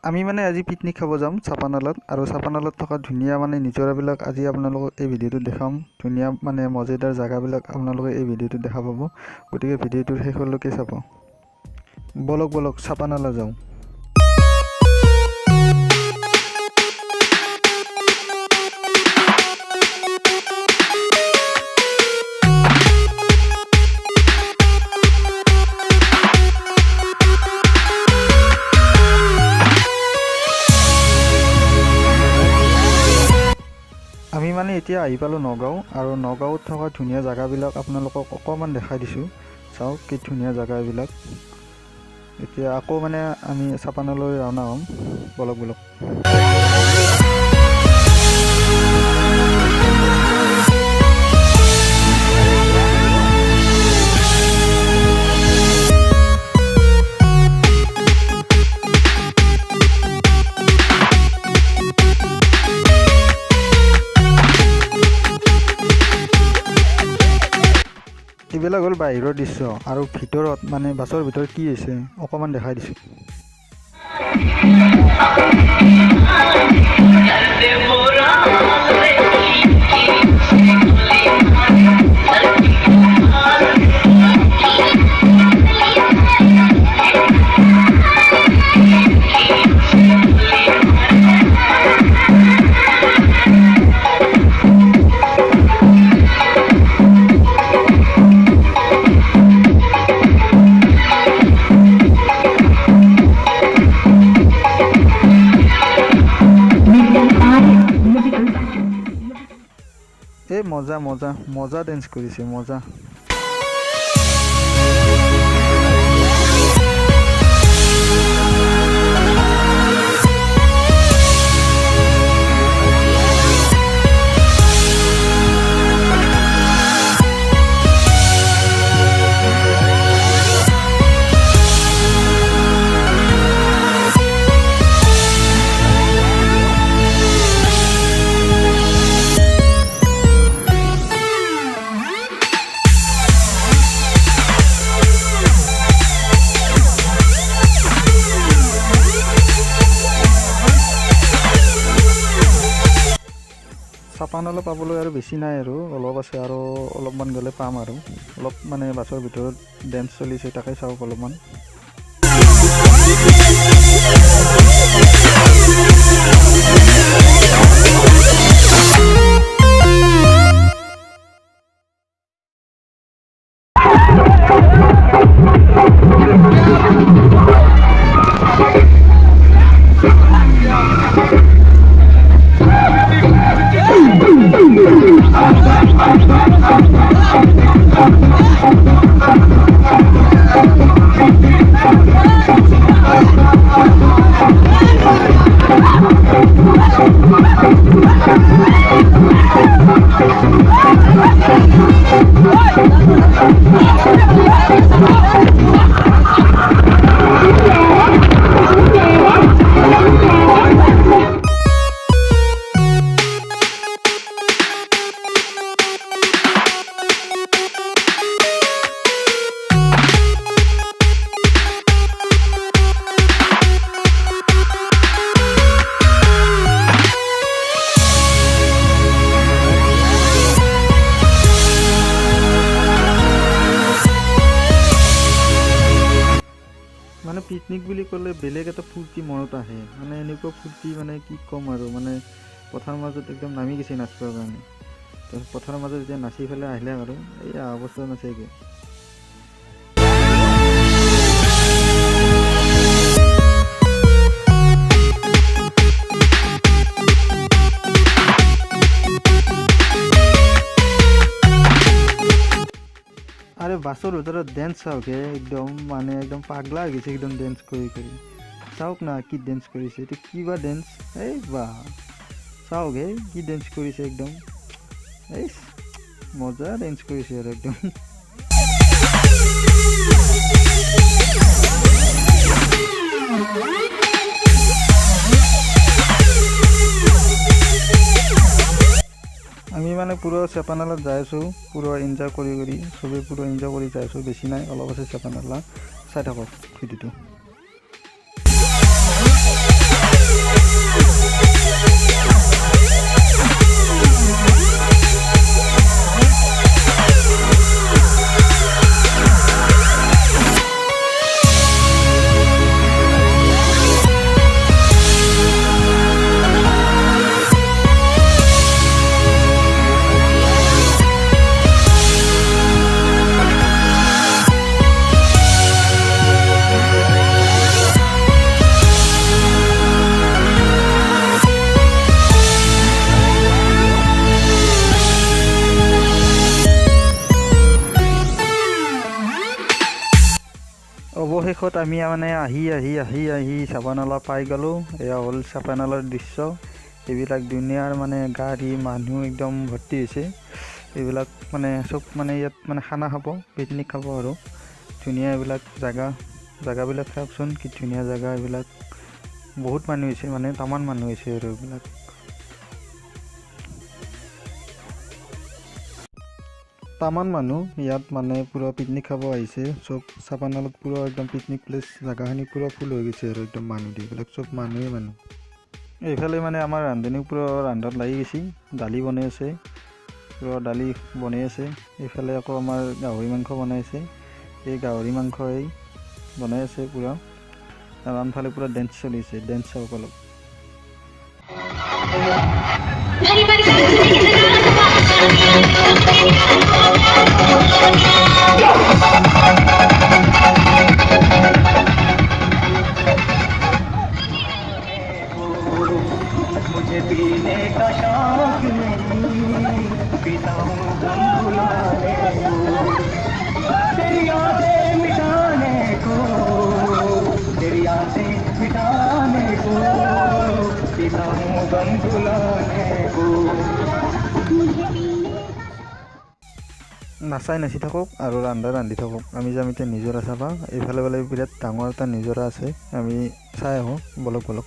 আমি মানে আজি পিকনিক খাব যাম চাপানালাত আৰু চাপানালাত থকা ধুনীয়া মানে নিজৰাবিলাক আজি আপোনালোকক এই ভিডিঅ'টোত দেখাম। ধুনীয়া মানে মজাদাৰ জেগাবিলাক আপোনালোকে এই ভিডিঅ'টোত দেখা পাব। গতিকে ভিডিঅ'টোৰ শেষলৈকে চাব। বলক বলক চাপানালা যাওঁ। আমি মানে এতিয়া আহি পালোঁ নগাঁও আৰু নগাঁৱত থকা ধুনীয়া জেগাবিলাক আপোনালোকক অকণমান দেখাই দিছোঁ। চাওক কি ধুনীয়া জেগা এইবিলাক। এতিয়া আকৌ মানে আমি চাপানালালৈ ৰাওনা হ'ম। বলক বলক। এইবিলাক হ'ল বাহিৰৰ দৃশ্য আৰু ভিতৰত মানে বাছৰ ভিতৰত কি হৈছে অকণমান দেখাই দিছোঁ। এই মজা মজা মজা ডেন্স কৰিছে মজা। চাপানালা পাবলৈ আৰু বেছি নাই আৰু অলপ আছে আৰু অলপমান গ'লে পাম আৰু অলপ মানে বাছৰ ভিতৰত ডেন্স চলিছে তাকে চাওক অলপমান। মানে পিকনিক বুলি ক'লে বেলেগ এটা ফূৰ্তি মনত আহে। মানে এনেকুৱা ফূৰ্তি মানে কি ক'ম আৰু মানে পথাৰৰ মাজত একদম নামি গৈছে নাচিবৰ কাৰণে। তাৰপিছত পথাৰৰ মাজত যেতিয়া নাচি পেলাই আহিলে আৰু এই অৱস্থা নাচেগৈ। আৰে বাছৰ ভিতৰত ডেন্স চাওক একদম মানে একদম পাগলা হৈ গৈছে একদম ডেন্স কৰি কৰি। চাওক না কি ডেন্স কৰিছে, এইটো কিবা ডেন্স। এই বাহ চাওক কি ডেন্স কৰিছে একদম। এই মজা ডেন্স কৰিছে আৰু একদম। আমি মানে পুৰো চাপানালাত যাই আছোঁ, পুৰো এনজয় কৰি সবেই পুৰো এনজয় কৰি যাই আছোঁ। বেছি নাই, অলপ আছে চাপানালা। চাই থাকক ভিডিঅ'টো। অৱশেষত আমি মানে আহি চাপানালা পাই গ'লোঁ। এয়া হ'ল চাপানালাৰ দৃশ্য। এইবিলাক দুনিয়াৰ মানে গাড়ী মানুহ একদম ভৰ্তি হৈছে। এইবিলাক মানে চব মানে ইয়াত মানে খানা খাব, পিকনিক খাব আৰু ধুনীয়া এইবিলাক জেগাবিলাক চাওকচোন, কি ধুনীয়া জেগা এইবিলাক। বহুত মানুহ হৈছে, মানে তামান মানুহ হৈছে আৰু এইবিলাক। তামান মানুহ ইয়াত মানে পুৰা পিকনিক খাব আহিছে। চব চাপানালাত পুৰা একদম পিকনিক প্লেচ জেগাখিনি পুৰা ফুল হৈ গৈছে আৰু একদম মানুহ দি, এইবিলাক চব মানুহে মানুহ। এইফালে মানে আমাৰ ৰান্ধনীও পুৰা ৰান্ধাত লাগি গৈছে, দালি বনাই আছে, পুৰা দালি বনাই আছে। এইফালে আকৌ আমাৰ গাহৰি মাংস বনাই আছে, এই গাহৰি মাংস এই বনাই আছে পুৰা। আৰু আনফালে পুৰা ডেন্স চলি আছে, ডেন্স চাওক অলপ। मुझे पीने का शौक नहीं, पीता हूँ गम भुलाने को, तेरी यादें मिटाने को, तेरी यादें मिटाने को, पीता हूँ गम भुलाने को। নাচাই নাচি থাকক আৰু ৰান্ধি থাকক। আমি যাম এতিয়া নিজৰা চাবা। এইফালে বোলে বিৰাট ডাঙৰ এটা নিজৰা আছে, আমি চাই আহোঁ, বলক।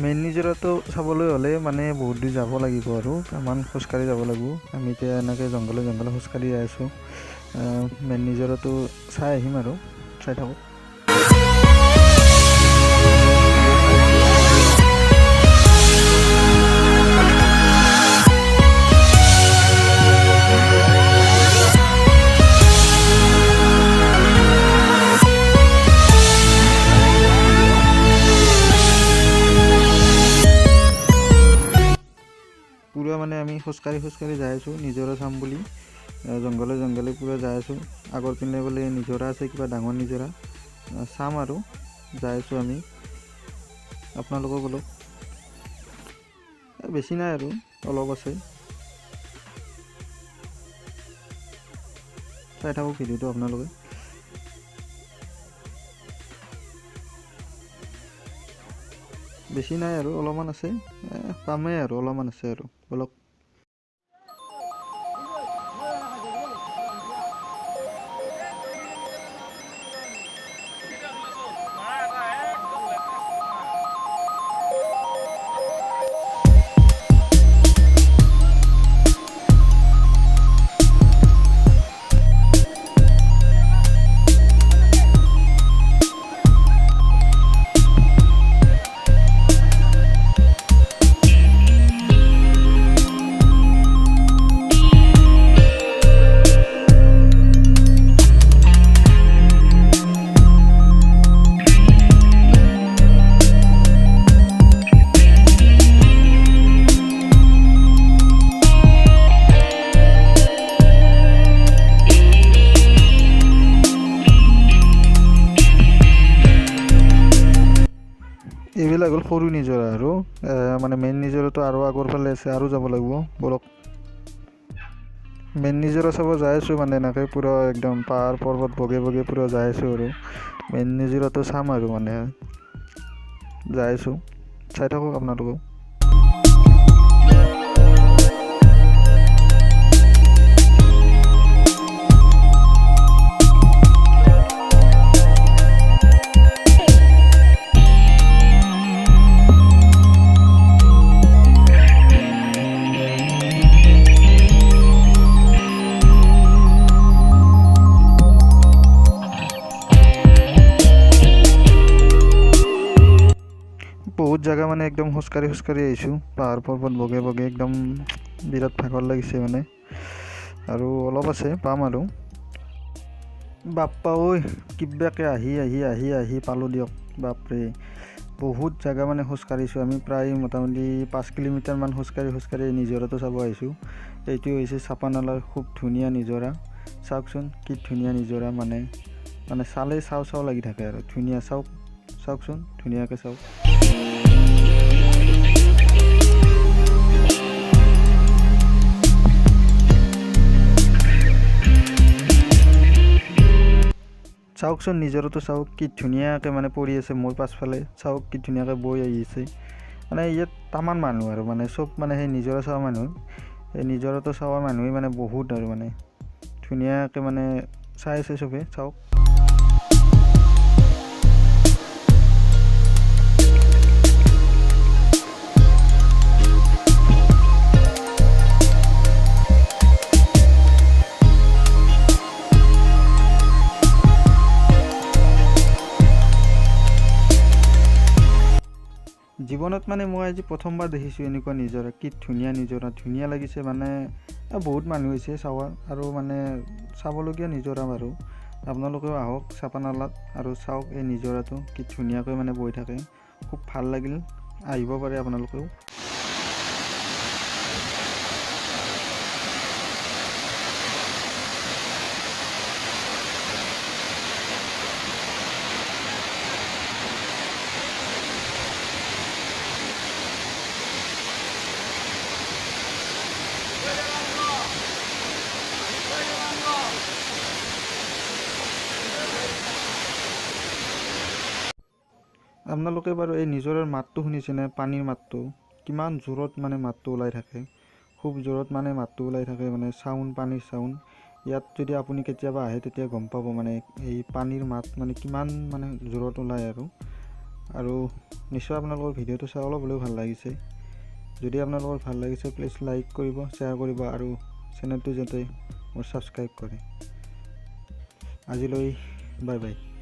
মেইন নিজৰাটো চাবলৈ হ'লে মানে বহুত দূৰ যাব লাগিব আৰু আমাৰ খোজকাঢ়ি যাব লাগিব। আমি এতিয়া এনেকৈ জংঘলে খোজকাঢ়ি যাই আছোঁ। মেইন নিজৰাটো চাই আহিম আৰু চাই থাকোঁ। পুৰা মানে আমি খোজকাঢ়ি যাই আছোঁ নিজৰা চাম বুলি। জংঘলে পুৰা যাই আছোঁ। আগৰ পিনে বোলে নিজৰা আছে, কিবা ডাঙৰ নিজৰা, চাম আৰু যাই আছোঁ আমি। আপোনালোকক অলপ বেছি নাই আৰু অলপ আছে, চাই থাকক ভিডিঅ'টো আপোনালোকে। বেছি নাই আৰু অলপমান আছে, পামেই আৰু অলপমান আছে আৰু বলক। এইবিলাক হ'ল সৰু নিজৰা আৰু মানে মেইন নিজৰাটো আৰু আগৰ ফালে আছে, আৰু যাব লাগিব বলক। মেইন নিজৰা চাব যাই আছোঁ, মানে এনেকৈ পূৰা একদম পাহাৰ পৰ্বত বগে পূৰা যাই আছোঁ আৰু মেইন নিজৰাটো চাম আৰু মানে যাই আছোঁ, চাই থাকক আপোনালোকেও। জায়গা মানে একদম খোজকাঢ়ি আহিছোঁ পাহাৰ পৰ্বত বগে বগে একদম বিৰাট ভাগৰ লাগিছে মানে আৰু অলপ আছে পাম আৰু বাপ্পা ঐ কিবাকে আহি পালোঁ দিয়ক বাপৰে বহুত জায়গা মানে খোজকাঢ়িছোঁ আমি প্ৰায় মোটামুটি 5 কিলোমিটাৰমান খোজকাঢ়ি নিজৰাটো চাব আহিছোঁ এইটো হৈছে চাপানালাৰ খুব ধুনীয়া নিজৰা চাওকচোন কি ধুনীয়া নিজৰা মানে চালেই চাওঁ লাগি থাকে আৰু ধুনীয়া চাওকচোন ধুনীয়াকৈ চাওক চাওকচোন নিজৰতো চাওক কি ধুনীয়াকৈ মানে পৰি আছে মোৰ পাছফালে চাওক কি ধুনীয়াকৈ বৈ আহিছে মানে ইয়াত তামান মানুহ আৰু মানে চব মানে সেই নিজৰা চোৱা মানুহ এই নিজৰাটো চোৱা মানুহে মানে বহুত আৰু মানে ধুনীয়াকৈ মানে চাই আছে চবে চাওক জীৱনত মানে মই আজি প্ৰথমবাৰ দেখিছোঁ এনেকুৱা নিজৰা কি ধুনীয়া নিজৰা ধুনীয়া লাগিছে মানে বহুত মানুহ হৈছে চাৱা আৰু মানে চাবলগীয়া নিজৰা বাৰু আপোনালোকেও আহক চাপানালাত আৰু চাওক এই নিজৰাটো কি ধুনীয়াকৈ মানে বৈ থাকে খুব ভাল লাগিল আহিব পাৰে আপোনালোকেও আপোনালোকে বাৰু এই নিজৰাৰ মাতটো শুনিছেনে পানীৰ মাতটো কিমান জোৰত মানে মাতটো ওলাই থাকে খুব জোৰত মানে মাতটো ওলাই থাকে মানে পানীৰ চাউণ্ড ইয়াত যদি আপুনি কেতিয়াবা আহে তেতিয়া গম পাব মানে এই পানীৰ মাত মানে কিমান মানে জোৰত ওলাই আৰু নিশ্চয় আপোনালোকৰ ভিডিঅ'টো চাই অলপ হ'লেও ভাল লাগিছে যদি আপোনালোকৰ ভাল লাগিছে প্লিজ লাইক কৰিব শ্বেয়াৰ কৰিব আৰু চেনেলটো যাতে মোৰ ছাবস্ক্ৰাইব কৰে আজিলৈ বাই বাই